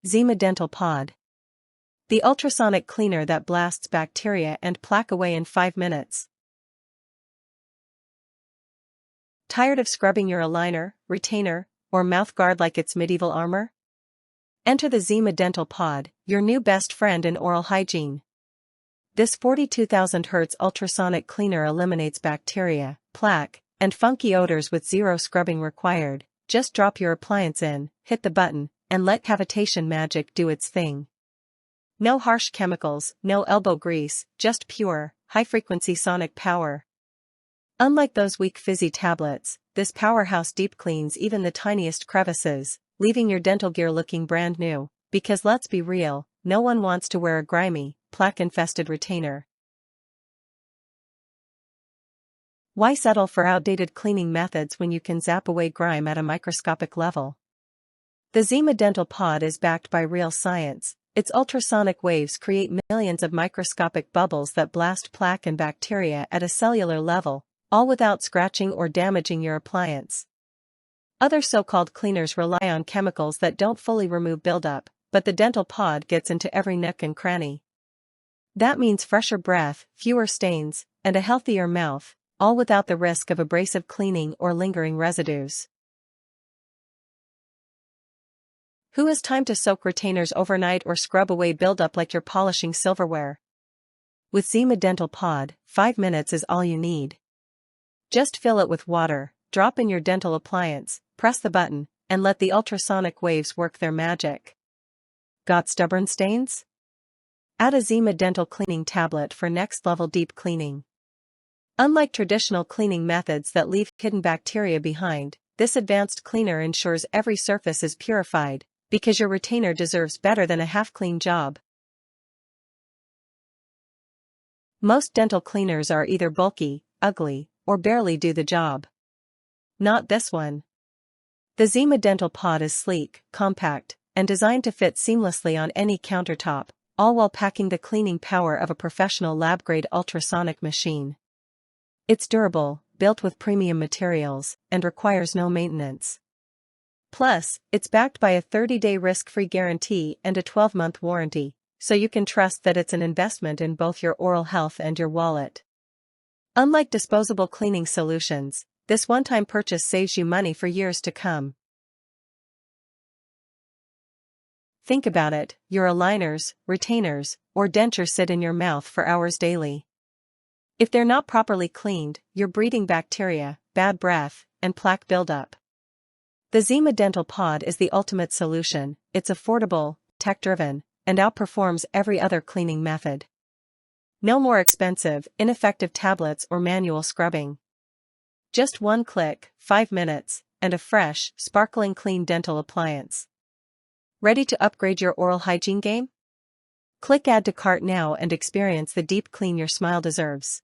Zima Dental Pod. The ultrasonic cleaner that blasts bacteria and plaque away in 5 minutes. Tired of scrubbing your aligner, retainer, or mouthguard like it's medieval armor? Enter the Zima Dental Pod, your new best friend in oral hygiene. This 42,000 Hz ultrasonic cleaner eliminates bacteria, plaque, and funky odors with zero scrubbing required. Just drop your appliance in, hit the button, and let cavitation magic do its thing. No harsh chemicals, no elbow grease, just pure, high-frequency sonic power. Unlike those weak fizzy tablets, this powerhouse deep cleans even the tiniest crevices, leaving your dental gear looking brand new, because let's be real, no one wants to wear a grimy, plaque-infested retainer. Why settle for outdated cleaning methods when you can zap away grime at a microscopic level? The Zima Dental Pod is backed by real science. Its ultrasonic waves create millions of microscopic bubbles that blast plaque and bacteria at a cellular level, all without scratching or damaging your appliance. Other so-called cleaners rely on chemicals that don't fully remove buildup, but the Dental Pod gets into every nook and cranny. That means fresher breath, fewer stains, and a healthier mouth, all without the risk of abrasive cleaning or lingering residues. Who has time to soak retainers overnight or scrub away buildup like you're polishing silverware? With Zima Dental Pod, 5 minutes is all you need. Just fill it with water, drop in your dental appliance, press the button, and let the ultrasonic waves work their magic. Got stubborn stains? Add a Zima Dental cleaning tablet for next-level deep cleaning. Unlike traditional cleaning methods that leave hidden bacteria behind, this advanced cleaner ensures every surface is purified, because your retainer deserves better than a half-clean job. Most dental cleaners are either bulky, ugly, or barely do the job. Not this one. The Zima Dental Pod is sleek, compact, and designed to fit seamlessly on any countertop, all while packing the cleaning power of a professional lab-grade ultrasonic machine. It's durable, built with premium materials, and requires no maintenance. Plus, it's backed by a 30-day risk-free guarantee and a 12-month warranty, so you can trust that it's an investment in both your oral health and your wallet. Unlike disposable cleaning solutions, this one-time purchase saves you money for years to come. Think about it, your aligners, retainers, or dentures sit in your mouth for hours daily. If they're not properly cleaned, you're breeding bacteria, bad breath, and plaque buildup. The Zima Dental Pod is the ultimate solution. It's affordable, tech-driven, and outperforms every other cleaning method. No more expensive, ineffective tablets or manual scrubbing. Just one click, 5 minutes, and a fresh, sparkling clean dental appliance. Ready to upgrade your oral hygiene game? Click Add to Cart now and experience the deep clean your smile deserves.